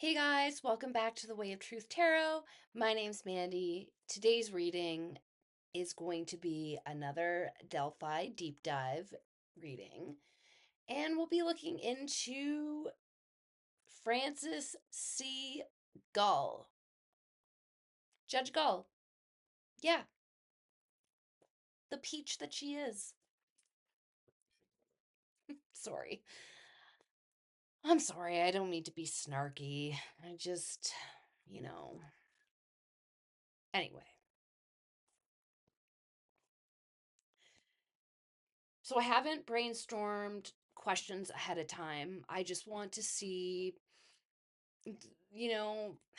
Hey guys, welcome back to the Way of Truth Tarot. My name's Mandy. Today's reading is going to be another Delphi deep dive reading, and we'll be looking into Francis C. Gull. Judge Gull. Yeah, the peach that she is. Sorry. I'm sorry, I don't mean to be snarky. I just, you know. Anyway. So I haven't brainstormed questions ahead of time. I just want to see,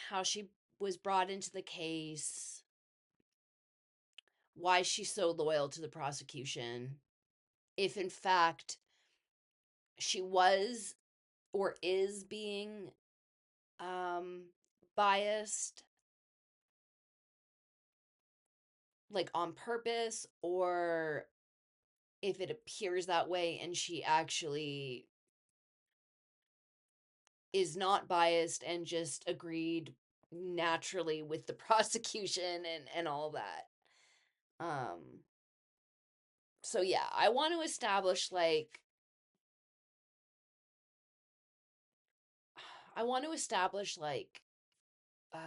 how she was brought into the case, why she's so loyal to the prosecution, if in fact she was or is being um biased, like on purpose, or if it appears that way and she actually is not biased and just agreed naturally with the prosecution and all that. Um so yeah, I want to establish I want to establish um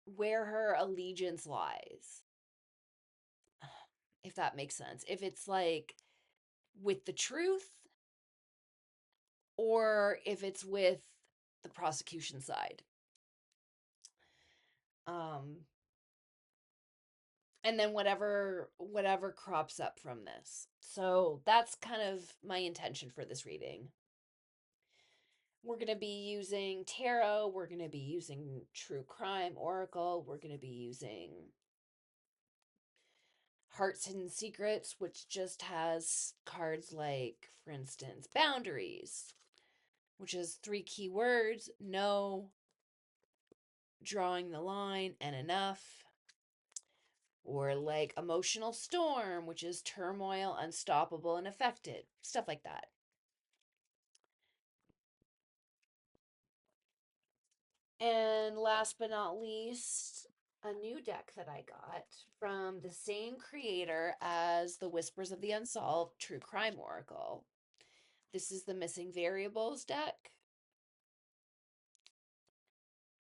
where her allegiance lies, if that makes sense. If it's like with the truth or if it's with the prosecution side. Um and then whatever crops up from this. So that's kind of my intention for this reading. We're going to be using tarot, we're going to be using true crime oracle, we're going to be using Hearts Hidden Secrets, which just has cards like, for instance, boundaries, which is 3 key words: no, drawing the line, and enough. Or like emotional storm, which is turmoil, unstoppable, and affected. Stuff like that. And last but not least, a new deck that I got from the same creator as the Whispers of the Unsolved True Crime Oracle. This is the Missing Variables deck.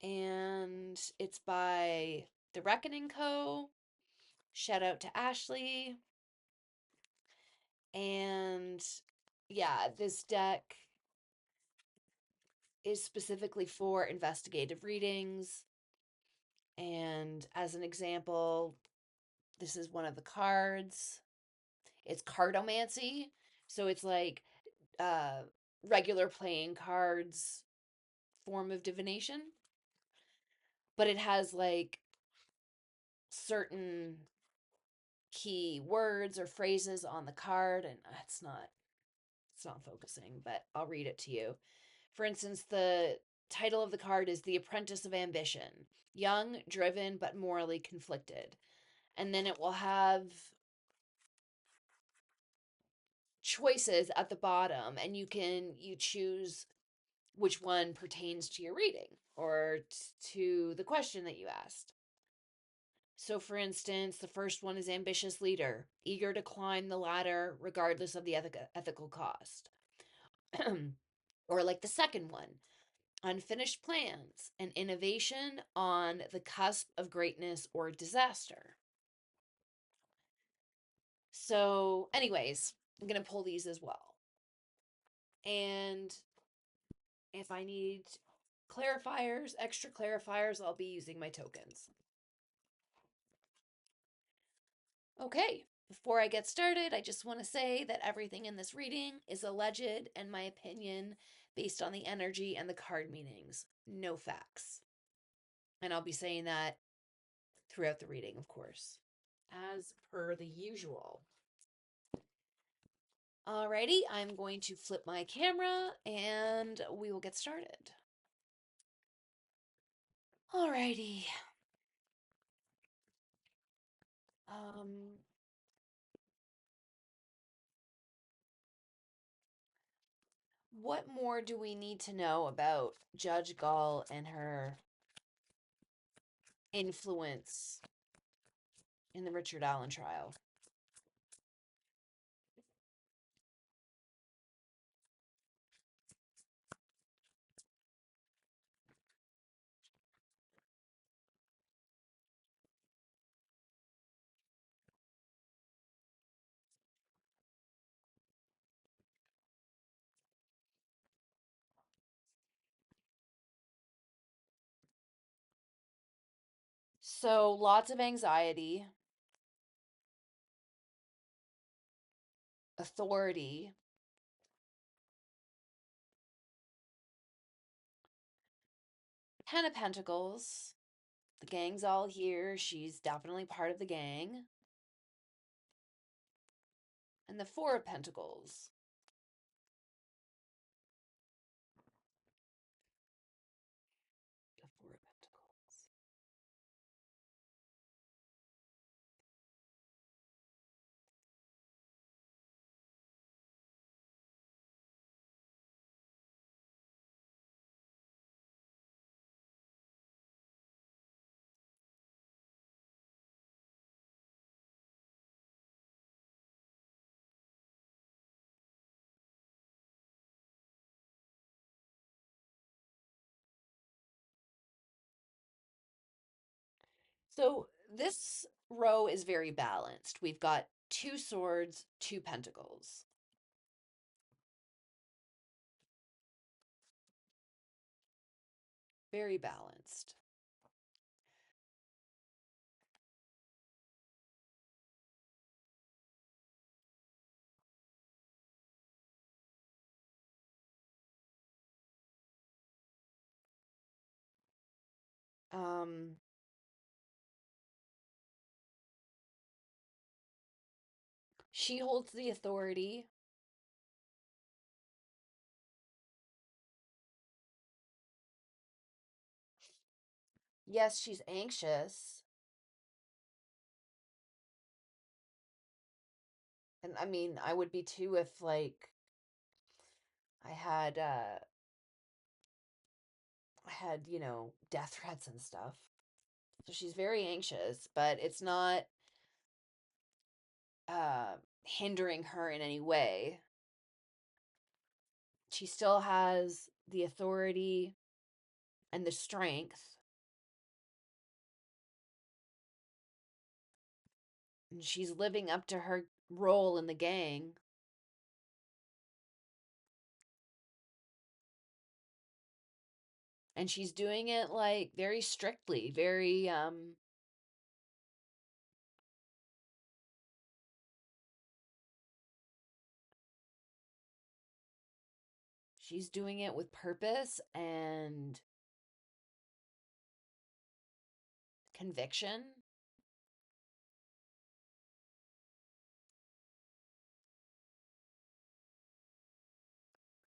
And it's by The Reckoning Co. Shout out to Ashley. And yeah, this deck is specifically for investigative readings. And as an example, this is one of the cards. It's cardomancy. So it's like uh regular playing cards form of divination, but it has like certain key words or phrases on the card, and it's not focusing, but I'll read it to you. For instance, the title of the card is The Apprentice of Ambition. Young, driven, but morally conflicted. And then it will have choices at the bottom, and you choose which one pertains to your reading or to the question that you asked. So, for instance, the first one is ambitious leader, eager to climb the ladder regardless of the ethical cost. Or like the second one, unfinished plans, an innovation on the cusp of greatness or disaster. So, anyways, I'm going to pull these as well. And if I need clarifiers, extra clarifiers, I'll be using my tokens. Okay, before I get started, I just want to say that everything in this reading is alleged and my opinion based on the energy and the card meanings, no facts. And I'll be saying that throughout the reading, of course, as per the usual. Alrighty, I'm going to flip my camera and we will get started. Alrighty. Um, What more do we need to know about Judge Gull and her influence in the Richard Allen trial? So, lots of anxiety, authority, 10 of Pentacles. The gang's all here. She's definitely part of the gang. And the Four of Pentacles. The Four of Pentacles. So, this row is very balanced. We've got 2 swords, 2 pentacles. Very balanced. Um, she holds the authority. Yes, she's anxious. And I mean, I would be too if like I had death threats and stuff. So she's very anxious, but it's not hindering her in any way. She still has the authority and the strength, and she's living up to her role in the gang. And she's doing it like very strictly, very she's doing it with purpose and conviction.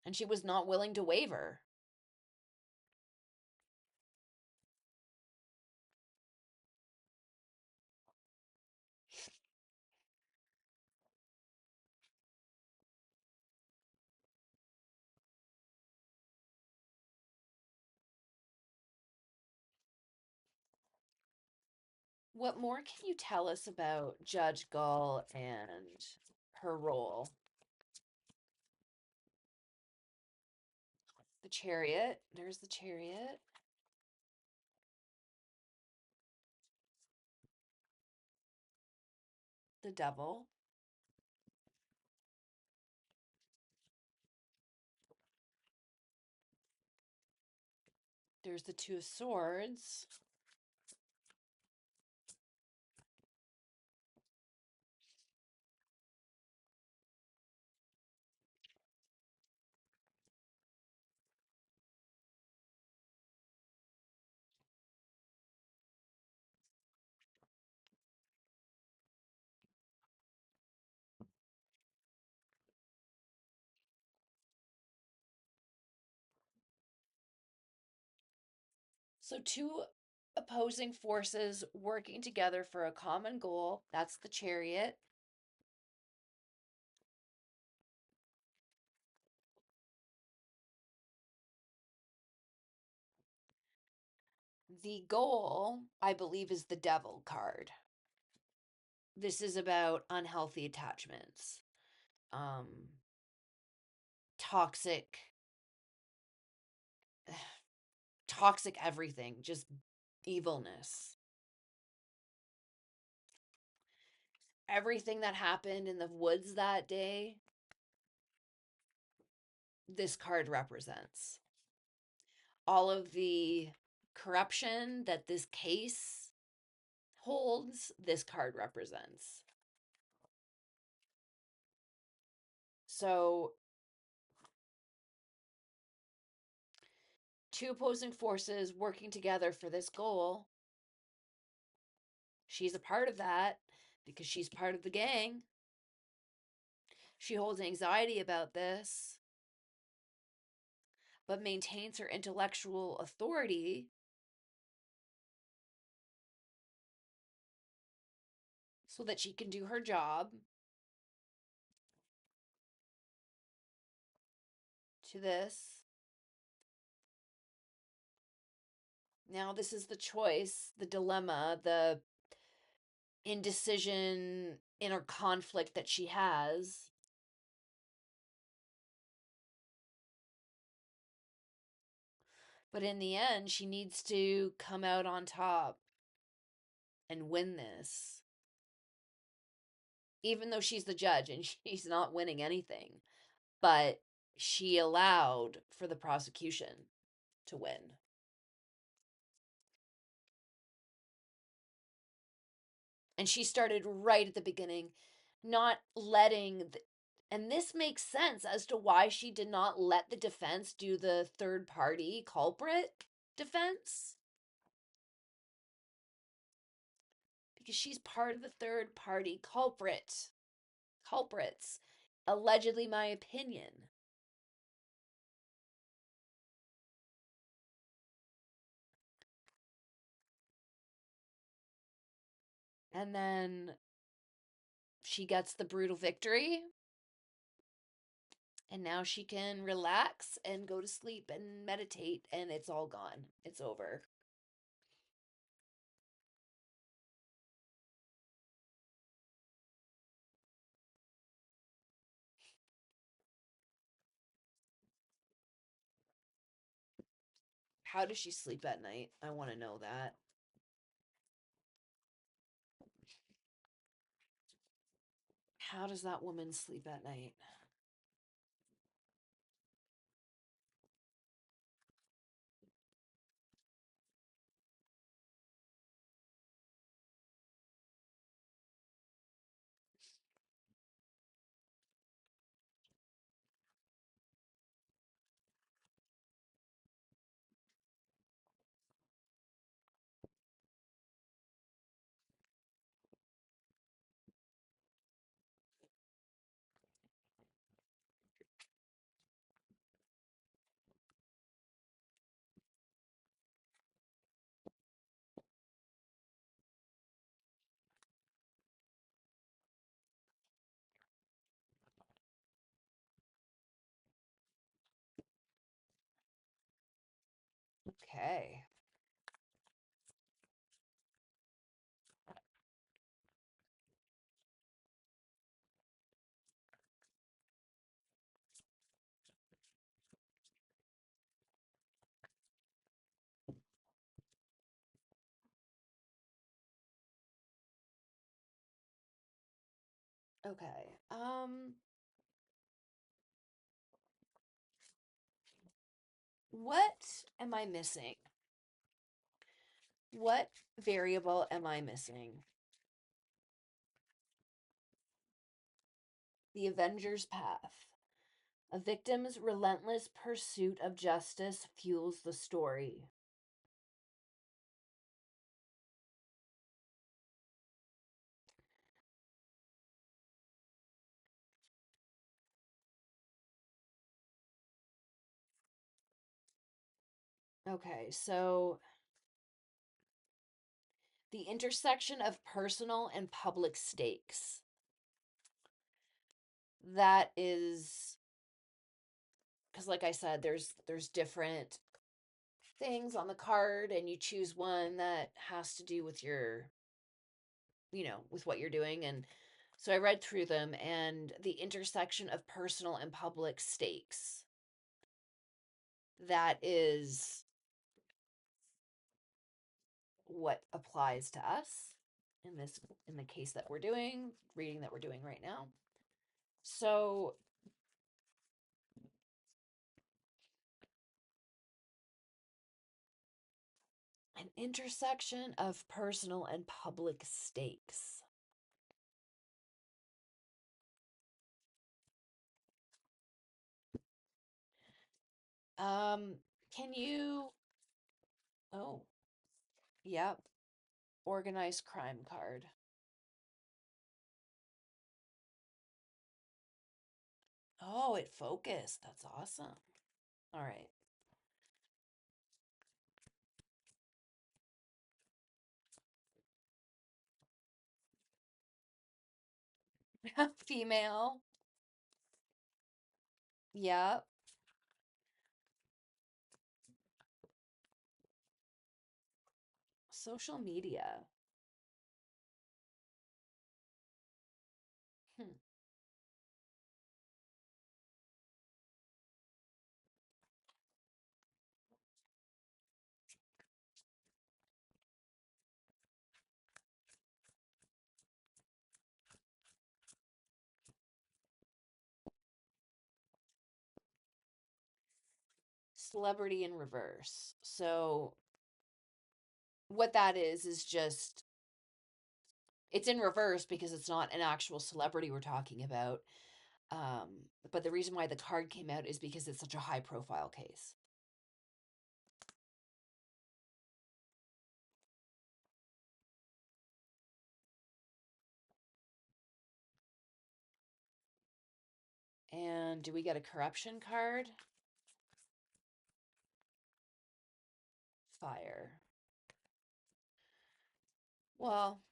And she was not willing to waver. What more can you tell us about Judge Gull and her role? The Chariot. There's the Chariot. The Devil. There's the Two of Swords. So, two opposing forces working together for a common goal. That's the Chariot. The goal, I believe, is the devil card. This is about unhealthy attachments, um, toxic, toxic everything, just evilness. Everything that happened in the woods that day, this card represents. All of the corruption that this case holds, this card represents. So, two opposing forces working together for this goal. She's a part of that because she's part of the gang. She holds anxiety about this, but maintains her intellectual authority so that she can do her job to this. Now, this is the choice, the dilemma, the indecision, inner conflict that she has. But in the end, she needs to come out on top and win this. Even though she's the judge and she's not winning anything. But she allowed for the prosecution to win. And she started right at the beginning, not letting and this makes sense as to why she did not let the defense do the third party culprit defense, because she's part of the third party culprits, allegedly, my opinion. And then she gets the brutal victory, and now she can relax and go to sleep and meditate, and it's all gone. It's over. How does she sleep at night? I want to know that. How does that woman sleep at night? Okay. Okay. What am I missing? What variable am I missing? The Avenger's Path. A victim's relentless pursuit of justice fuels the story. Okay, so the intersection of personal and public stakes. That is because, like I said, there's different things on the card and you choose one that has to do with your, with what you're doing. And so I read through them, and the intersection of personal and public stakes. That is what applies to us in the case that we're doing, reading that we're doing right now. So an intersection of personal and public stakes. Um, can you, oh, yep, organized crime card. Oh, it focused. That's awesome. All right. Female. Yep. Social media. Hmm. Celebrity in reverse. So what that is just it's in reverse because it's not an actual celebrity we're talking about. Um, but the reason why the card came out is because it's such a high profile case. And do we get a corruption card? Fire. Well,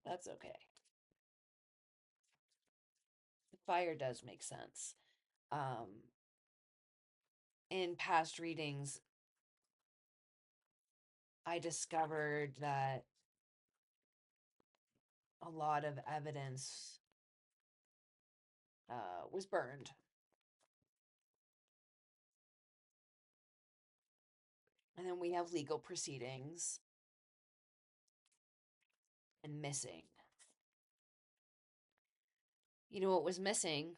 that's okay. Fire does make sense. Um, in past readings, I discovered that a lot of evidence was burned. And then we have legal proceedings and missing. You know what was missing?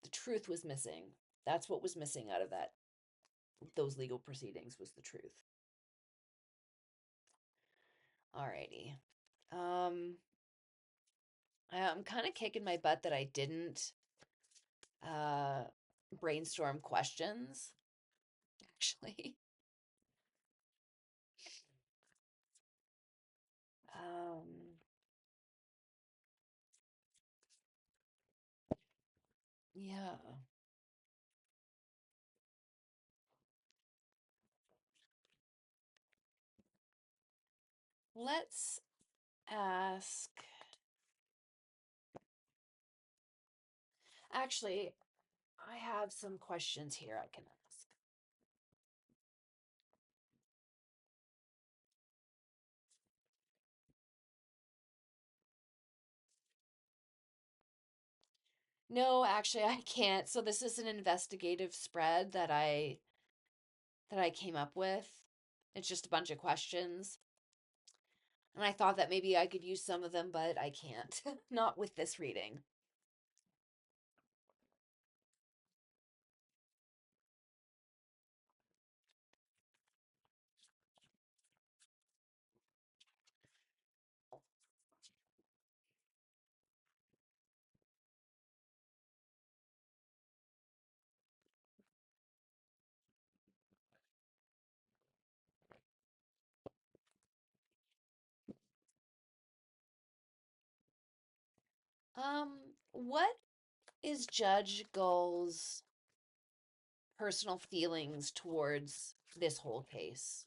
The truth was missing. That's what was missing out of those legal proceedings was the truth. Alrighty. Um, I'm kind of kicking my butt that I didn't uh, brainstorm questions, actually. Um, yeah. Let's ask. Actually, I have some questions here I can ask. No, actually, I can't. So this is an investigative spread that I came up with. It's just a bunch of questions. And I thought that maybe I could use some of them, but I can't. Not with this reading. What is Judge Gull's personal feelings towards this whole case?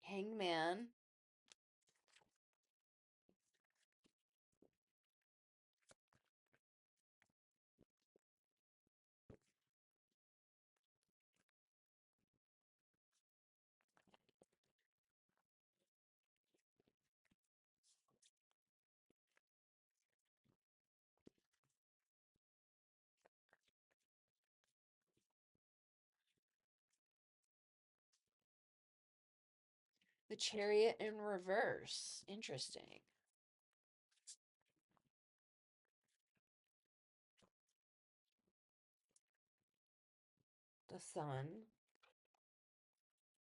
Hangman. The Chariot in reverse. Interesting. The Sun.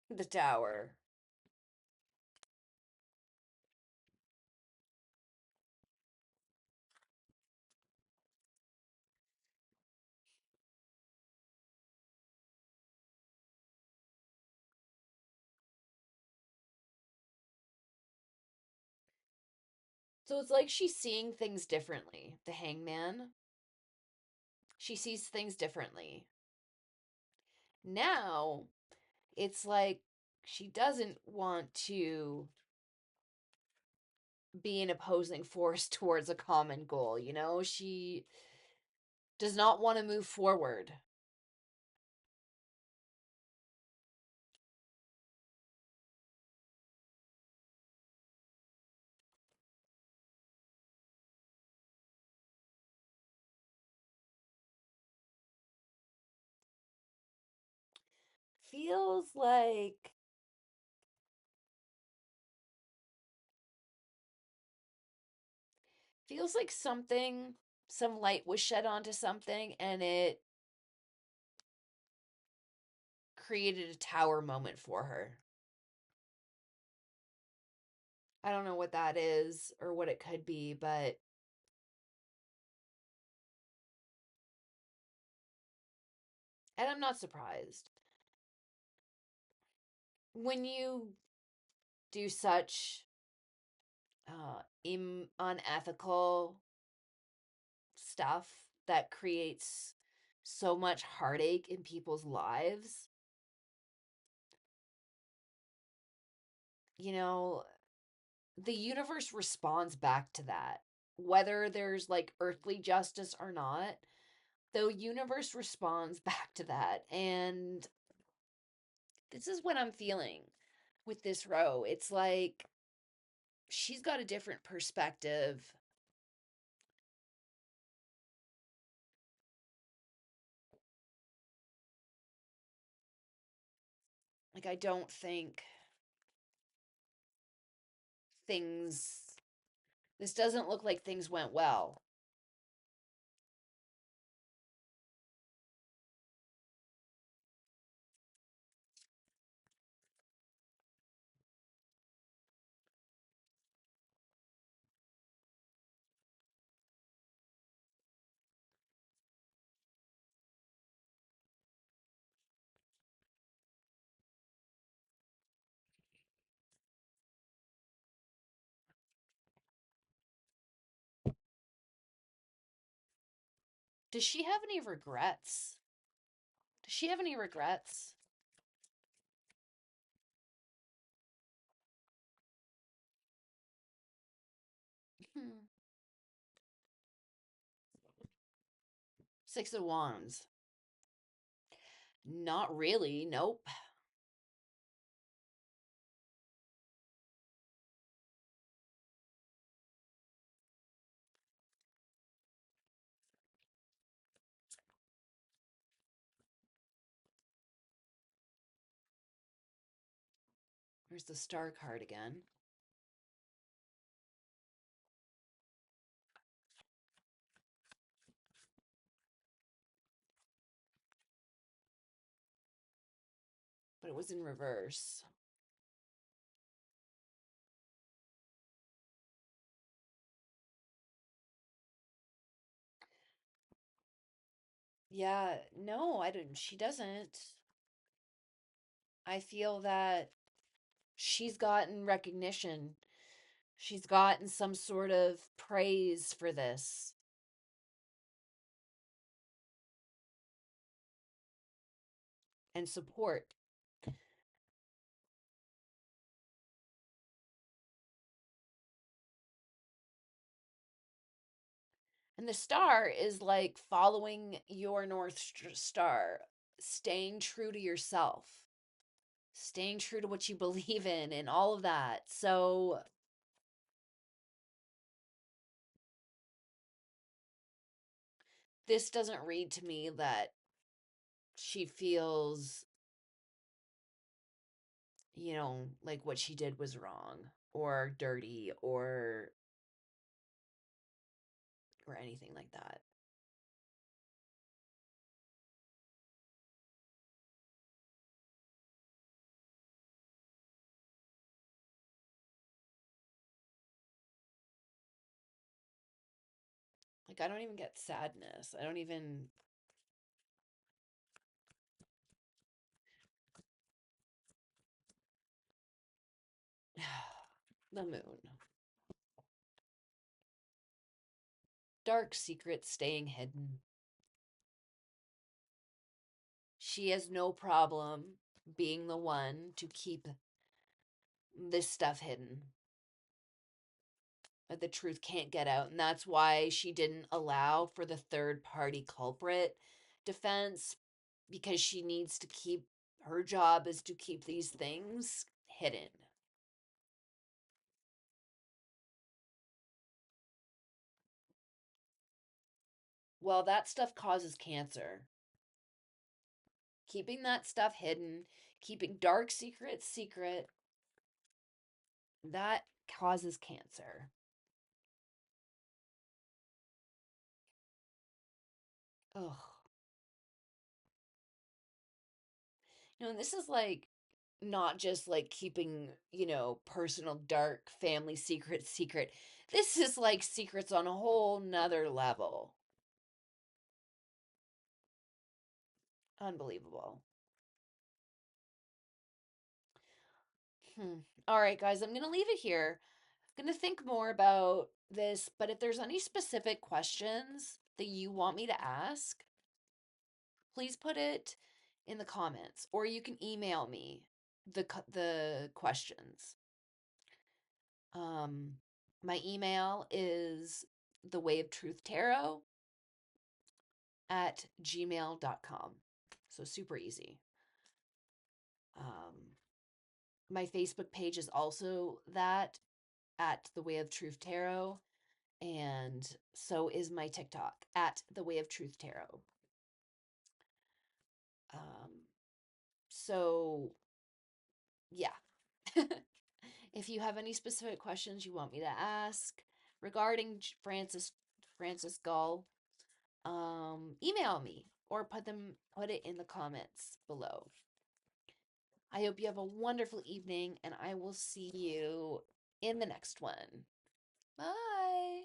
The Tower. So it's like she's seeing things differently. The Hangman. She sees things differently. Now, it's like she doesn't want to be an opposing force towards a common goal, you know? She does not want to move forward. Feels like something, some light was shed onto something and it created a tower moment for her. I don't know what that is or what it could be, but and I'm not surprised. When you do such unethical stuff that creates so much heartache in people's lives, you know, the universe responds back to that. Whether there's like earthly justice or not, the universe responds back to that. And this is what I'm feeling with this row. It's like she's got a different perspective. Like, I don't think things, this doesn't look like things went well. Does she have any regrets? Does she have any regrets? Hmm. Six of Wands. Not really. Nope. There's the Star card again. But it was in reverse. Yeah, no, I don't. She doesn't. I feel that she's gotten recognition. She's gotten some sort of praise for this and support. And the star is like following your Star, staying true to yourself, staying true to what you believe in, and all of that. So this doesn't read to me that she feels like what she did was wrong or dirty or anything like that. Like I don't even get sadness. I don't even the moon. Dark secrets staying hidden. She has no problem being the one to keep this stuff hidden. That the truth can't get out. And that's why she didn't allow for the third party culprit defense, because she needs to keep her job is to keep these things hidden. Well, that stuff causes cancer. Keeping that stuff hidden, keeping dark secrets secret, that causes cancer. Ugh. And this is like not just like keeping, personal dark family secrets secret. This is like secrets on a whole nother level. Unbelievable. Hmm. All right, guys, I'm going to leave it here. I'm going to think more about this, but if there's any specific questions that you want me to ask, please put it in the comments or you can email me the questions. Um my email is thewayoftruthtaro@gmail.com. So super easy. Um my Facebook page is also that at The Way of Truth Tarot, and so is my TikTok at The Way of Truth Tarot. Um, so yeah. If you have any specific questions you want me to ask regarding Francis Gull, email me or put it in the comments below. I hope you have a wonderful evening, and I will see you in the next one. Bye.